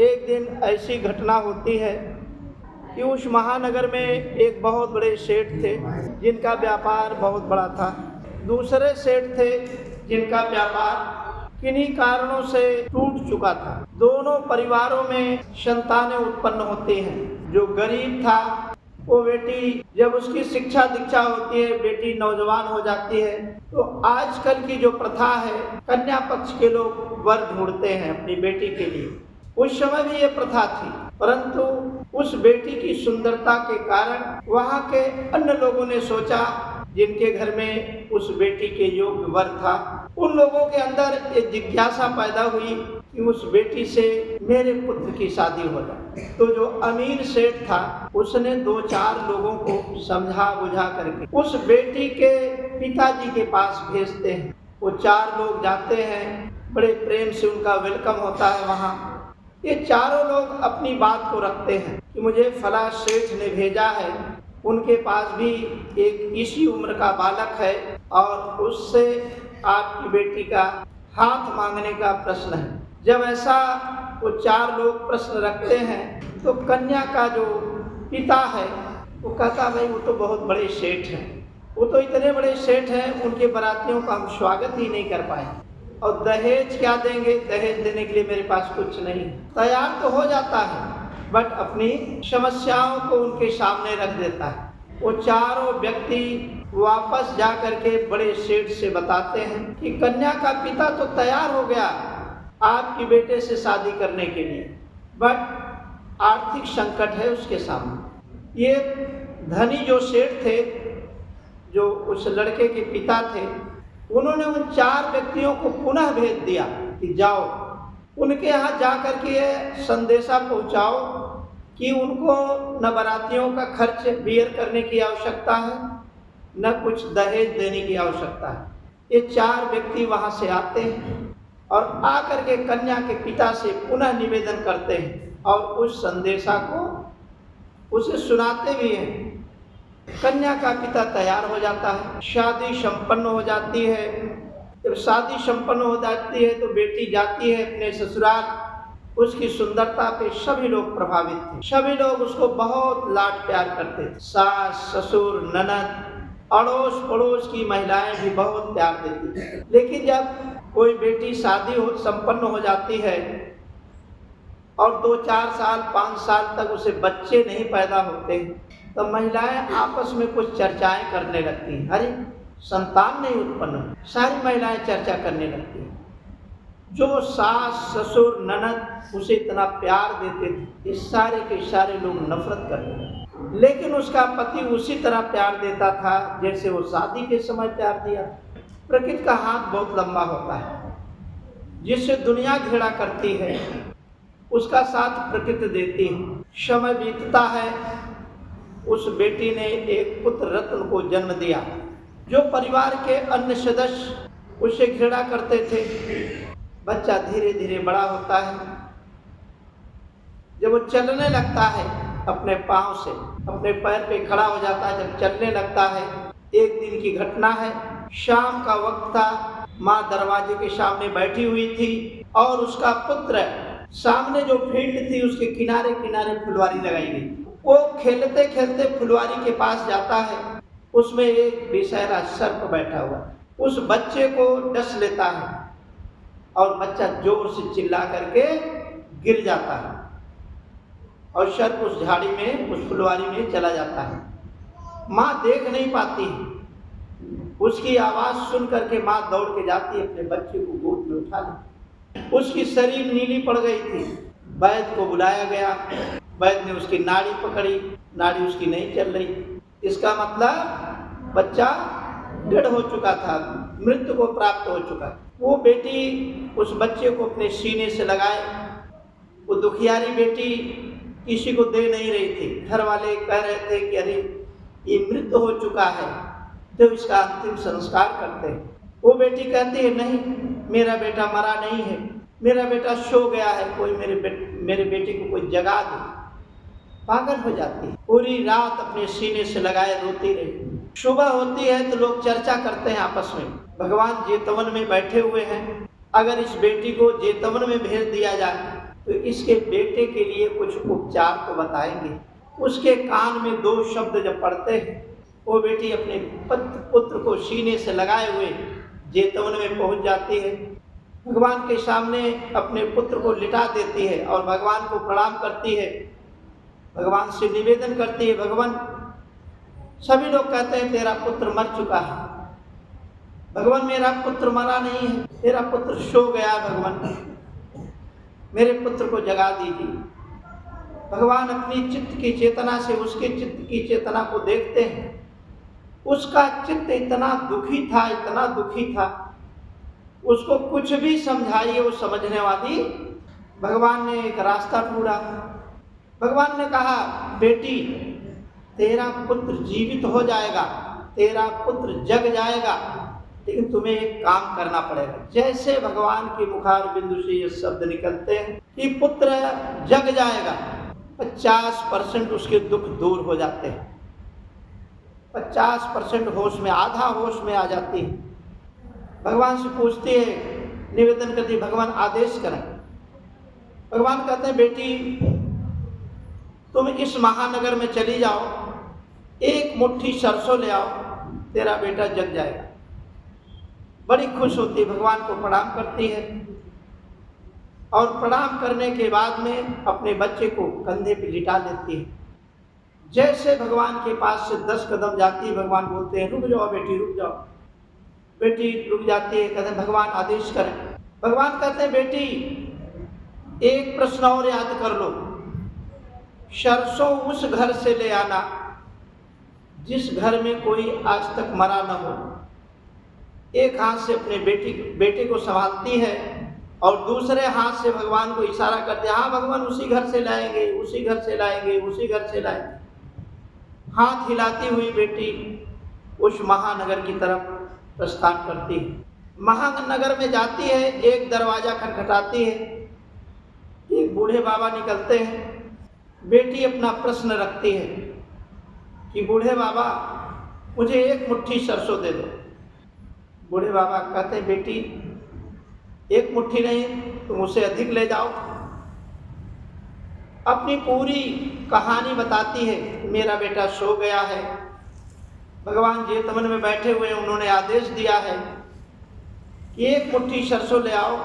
एक दिन ऐसी घटना होती है कि उस महानगर में एक बहुत बड़े सेठ थे जिनका व्यापार बहुत बड़ा था। दूसरे सेठ थे जिनका व्यापार किन्हीं कारणों से टूट चुका था। दोनों परिवारों में संतानें उत्पन्न होती हैं। जो गरीब था वो बेटी जब उसकी शिक्षा दीक्षा होती है, बेटी नौजवान हो जाती है, तो आजकल की जो प्रथा है, कन्या पक्ष के लोग वर ढूंढते हैं अपनी बेटी के लिए। उस समय भी ये प्रथा थी, परंतु उस बेटी की सुंदरता के कारण वहाँ के अन्य लोगों ने सोचा, जिनके घर में उस बेटी के योग्य वर था, उन लोगों के अंदर एक जिज्ञासा पैदा हुई कि उस बेटी से मेरे पुत्र की शादी हो जाए। तो जो अमीर सेठ था उसने 2-4 लोगों को समझा बुझा करके उस बेटी के पिताजी के पास भेजते हैं। वो 4 लोग जाते हैं, बड़े प्रेम से उनका वेलकम होता है वहाँ। ये चारों लोग अपनी बात को रखते हैं कि मुझे फला सेठ ने भेजा है, उनके पास भी एक इसी उम्र का बालक है और उससे आपकी बेटी का हाथ मांगने का प्रश्न है। जब ऐसा वो 4 लोग प्रश्न रखते हैं तो कन्या का जो पिता है वो कहता, भाई वो तो बहुत बड़े सेठ हैं, वो तो इतने बड़े सेठ हैं, उनके बारातियों का हम स्वागत ही नहीं कर पाए, और दहेज क्या देंगे, दहेज देने के लिए मेरे पास कुछ नहीं। तैयार तो हो जाता है बट अपनी समस्याओं को उनके सामने रख देता है। वो चारों व्यक्ति वापस जा करके बड़े सेठ से बताते हैं कि कन्या का पिता तो तैयार हो गया आपकी बेटे से शादी करने के लिए, बट आर्थिक संकट है उसके सामने। ये धनी जो सेठ थे, जो उस लड़के के पिता थे, उन्होंने उन 4 व्यक्तियों को पुनः भेज दिया कि जाओ उनके यहाँ जा करके ये संदेशा पहुँचाओ कि उनको न बारातियों का खर्च बियर करने की आवश्यकता है, न कुछ दहेज देने की आवश्यकता है। ये 4 व्यक्ति वहाँ से आते हैं और आकर के कन्या के पिता से पुनः निवेदन करते हैं और उस संदेशा को उसे सुनाते भी हैं। कन्या का पिता तैयार हो जाता है, शादी संपन्न हो जाती है। जब शादी संपन्न हो जाती है तो बेटी जाती है अपने ससुराल। उसकी सुंदरता पे सभी लोग प्रभावित थे, सभी लोग उसको बहुत लाड प्यार करते थे। सास, ससुर, ननद, अड़ोस पड़ोस की महिलाएं भी बहुत प्यार देती थी। लेकिन जब कोई बेटी शादी संपन्न हो जाती है और 2-4 साल 5 साल तक उसे बच्चे नहीं पैदा होते, तो महिलाएं आपस में कुछ चर्चाएं करने लगती हैं। अरे संतान नहीं उत्पन्न, सारी महिलाएं चर्चा करने लगती हैं। जो सास, ससुर, ननद उसे इतना प्यार देते थे, इस सारे के सारे लोग नफरत करते थे। लेकिन उसका पति उसी तरह प्यार देता था जैसे वो शादी के समय प्यार दिया। प्रकृति का हाथ बहुत लंबा होता है, जिससे दुनिया घृणा करती है उसका साथ प्रकृति देती है। समय बीतता है, उस बेटी ने एक पुत्र रत्न को जन्म दिया। जो परिवार के अन्य सदस्य उसे घृणा करते थे, बच्चा धीरे धीरे बड़ा होता है। जब वो चलने लगता है अपने पांव से, अपने पैर पे खड़ा हो जाता है, जब चलने लगता है, एक दिन की घटना है, शाम का वक्त था, माँ दरवाजे के सामने बैठी हुई थी और उसका पुत्र सामने जो फील्ड थी उसके किनारे किनारे फुलवारी लगाई गई। वो खेलते खेलते फुलवारी के पास जाता है, उसमें एक बेसहारा सर्प बैठा हुआ, उस बच्चे को डस लेता है और बच्चा जोर से चिल्ला करके गिर जाता है और सर्प उस झाड़ी में, उस फुलवारी में चला जाता है। माँ देख नहीं पाती, उसकी आवाज़ सुन करके माँ दौड़ के जाती है, अपने बच्चे को गोद में उठा लेती। उसकी शरीर नीली पड़ गई थी। वैद्य को बुलाया गया, वैद्य ने उसकी नाड़ी पकड़ी, नाड़ी उसकी नहीं चल रही। इसका मतलब बच्चा डेड हो चुका था, मृत्यु को प्राप्त हो चुका। वो बेटी उस बच्चे को अपने सीने से लगाए। वो दुखियारी बेटी किसी को दे नहीं रही थी। घर वाले कह रहे थे कि अरे ये मृत्यु हो चुका है, तो इसका अंतिम संस्कार करते हैं। वो बेटी कहती है, नहीं, मेरा बेटा मरा नहीं है, मेरा बेटा सो गया है, कोई मेरे बेटे को कोई जगा दे। पागल हो जाती है, पूरी रात अपने सीने से लगाए रोती रही। सुबह होती है तो लोग चर्चा करते हैं आपस में, भगवान जेतवन में बैठे हुए हैं, अगर इस बेटी को जेतवन में भेज दिया जाए तो इसके बेटे के लिए कुछ उपचार तो बताएंगे। उसके कान में 2 शब्द जब पढ़ते हैं, वो बेटी अपने पुत्र को सीने से लगाए हुए जेतवन में पहुंच जाती है, भगवान के सामने अपने पुत्र को लिटा देती है और भगवान को प्रणाम करती है, भगवान से निवेदन करती है, भगवान सभी लोग कहते हैं तेरा पुत्र मर चुका है। भगवान मेरा पुत्र मरा नहीं है, मेरा पुत्र सो गया, भगवान मेरे पुत्र को जगा दीजिए। भगवान अपनी चित्त की चेतना से उसके चित्त की चेतना को देखते हैं। उसका चित्त इतना दुखी था, इतना दुखी था, उसको कुछ भी समझाइए वो समझने वाली। भगवान ने एक रास्ता ढूंढा। भगवान ने कहा बेटी तेरा पुत्र जीवित हो जाएगा, तेरा पुत्र जग जाएगा, लेकिन तुम्हें एक काम करना पड़ेगा। जैसे भगवान के मुखार बिंदु से ये शब्द निकलते हैं कि पुत्र जग जाएगा, 50% उसके दुख दूर हो जाते हैं, 50% होश में, आधा होश में आ जाती है। भगवान से पूछती है, निवेदन करती है, भगवान आदेश करें। भगवान कहते हैं बेटी तुम इस महानगर में चली जाओ, एक मुट्ठी सरसों ले आओ, तेरा बेटा जग जाएगा। बड़ी खुश होती है, भगवान को प्रणाम करती है और प्रणाम करने के बाद में अपने बच्चे को कंधे पे लिटा लेती है। जैसे भगवान के पास से 10 कदम जाती है, भगवान बोलते हैं रुक जाओ बेटी, रुक जाओ। बेटी रुक जाती है, कहते हैं भगवान आदेश करें। भगवान कहते हैं बेटी एक प्रश्न और याद कर लो, सरसों उस घर से ले आना जिस घर में कोई आज तक मरा न हो। एक हाथ से अपने बेटे को संभालती है और दूसरे हाथ से भगवान को इशारा करते हैं, हाँ भगवान उसी घर से लाएंगे, उसी घर से लाएंगे, उसी घर से लाएंगे। हाथ हिलाती हुई बेटी उस महानगर की तरफ प्रस्थान करती है। महानगर में जाती है, एक दरवाजा खटखटाती है, एक बूढ़े बाबा निकलते हैं। बेटी अपना प्रश्न रखती है कि बूढ़े बाबा मुझे एक मुट्ठी सरसों दे दो। बूढ़े बाबा कहते हैं बेटी एक मुट्ठी नहीं, तुम उसे अधिक ले जाओ। अपनी पूरी कहानी बताती है, मेरा बेटा सो गया है, भगवान जेतवन में बैठे हुए हैं, उन्होंने आदेश दिया है कि एक मुट्ठी सरसों ले आओ,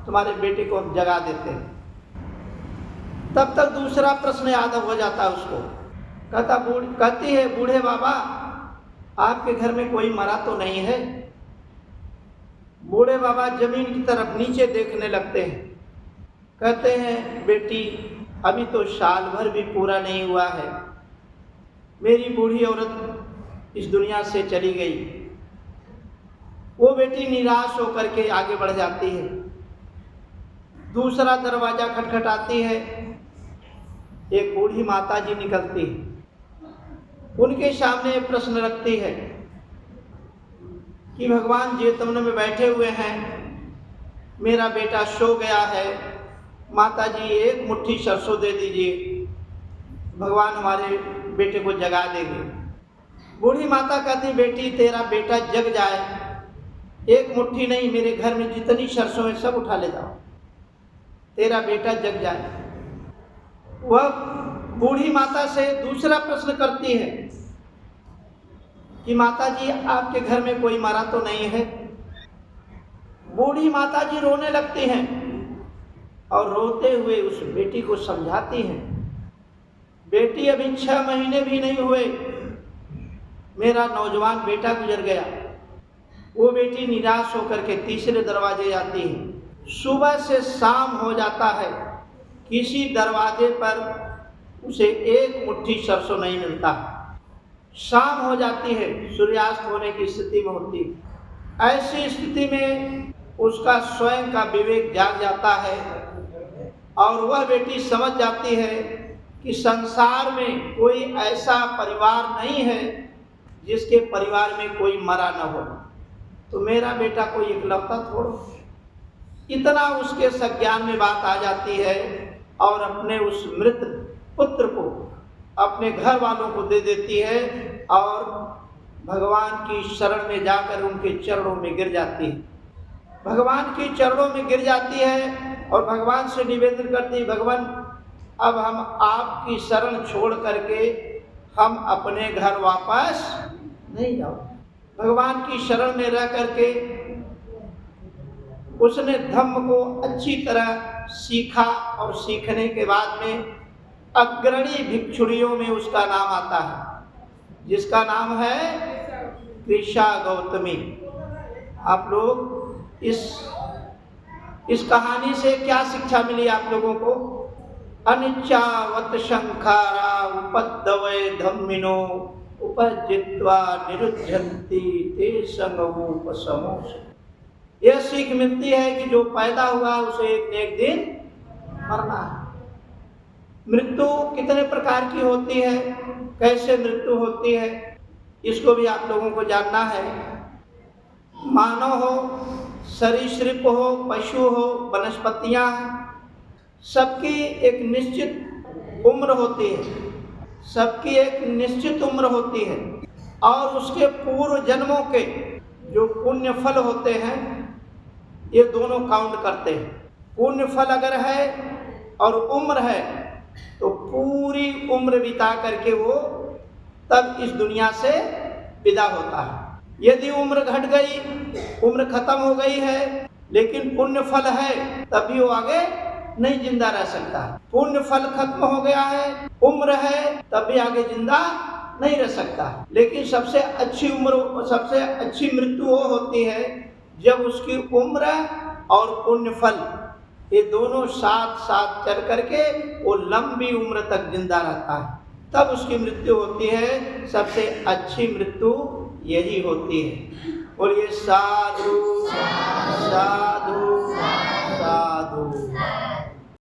तुम्हारे बेटे को हम जगा देते हैं। तब तक दूसरा प्रश्न याद हो जाता है उसको। कहती है बूढ़े बाबा आपके घर में कोई मरा तो नहीं है। बूढ़े बाबा जमीन की तरफ नीचे देखने लगते हैं, कहते हैं बेटी अभी तो साल भर भी पूरा नहीं हुआ है, मेरी बूढ़ी औरत इस दुनिया से चली गई। वो बेटी निराश होकर के आगे बढ़ जाती है। दूसरा दरवाजा खटखटाती है, एक बूढ़ी माता जी निकलती है, उनके सामने प्रश्न रखती है कि भगवान जेतवन में बैठे हुए हैं, मेरा बेटा सो गया है, माता जी एक मुट्ठी सरसों दे दीजिए, भगवान हमारे बेटे को जगा देंगे। बूढ़ी माता कहती बेटी तेरा बेटा जग जाए, एक मुट्ठी नहीं, मेरे घर में जितनी सरसों है सब उठा ले जाओ, तेरा बेटा जग जाए। वह बूढ़ी माता से दूसरा प्रश्न करती है कि माता जी आपके घर में कोई मरा तो नहीं है। बूढ़ी माता जी रोने लगती हैं और रोते हुए उस बेटी को समझाती हैं, बेटी अभी 6 महीने भी नहीं हुए, मेरा नौजवान बेटा गुजर गया। वो बेटी निराश होकर के तीसरे दरवाजे जाती है। सुबह से शाम हो जाता है, किसी दरवाजे पर उसे एक मुट्ठी सरसों नहीं मिलता। शाम हो जाती है, सूर्यास्त होने की स्थिति में होती है। ऐसी स्थिति में उसका स्वयं का विवेक जाग जाता है और वह बेटी समझ जाती है कि संसार में कोई ऐसा परिवार नहीं है जिसके परिवार में कोई मरा न हो, तो मेरा बेटा कोई इकलौता थोड़ा। इतना उसके संज्ञान में बात आ जाती है और अपने उस मृत पुत्र को अपने घर वालों को दे देती है और भगवान की शरण में जाकर उनके चरणों में गिर जाती है। भगवान के चरणों में गिर जाती है और भगवान से निवेदन करती, भगवान अब हम आपकी शरण छोड़ करके हम अपने घर वापस नहीं जाओ। भगवान की शरण में रह करके उसने धम्म को अच्छी तरह सीखा और सीखने के बाद में अग्रणी भिक्षुणियों में उसका नाम आता है, जिसका नाम है कृषा गौतमी। आप लोग इस कहानी से क्या शिक्षा मिली आप लोगों को? अनिच्चावत शंखारा उपद्दवय धम्मिनो उपजित्वा निरुद्धन्ति ते संगोपसमोष। यह सीख मिलती है कि जो पैदा हुआ उसे एक न एक दिन मरना है। मृत्यु कितने प्रकार की होती है, कैसे मृत्यु होती है, इसको भी आप लोगों को जानना है। मानव हो, सरीसृप हो, पशु हो, वनस्पतियां हैं, सबकी एक निश्चित उम्र होती है, सबकी एक निश्चित उम्र होती है और उसके पूर्व जन्मों के जो पुण्य फल होते हैं ये दोनों काउंट करते हैं। पुण्य फल अगर है और उम्र है तो पूरी उम्र बिता करके वो तब इस दुनिया से विदा होता है। यदि उम्र घट गई, उम्र खत्म हो गई है लेकिन पुण्य फल है, तभी वो आगे नहीं जिंदा रह सकता। पुण्य फल खत्म हो गया है, उम्र है, तभी आगे जिंदा नहीं रह सकता। लेकिन सबसे अच्छी उम्र, सबसे अच्छी मृत्यु वो होती है जब उसकी उम्र और पुण्य फल ये दोनों साथ साथ चल करके वो लंबी उम्र तक जिंदा रहता है, तब उसकी मृत्यु होती है। सबसे अच्छी मृत्यु यही होती है। बोलिए साधु साधु साधु।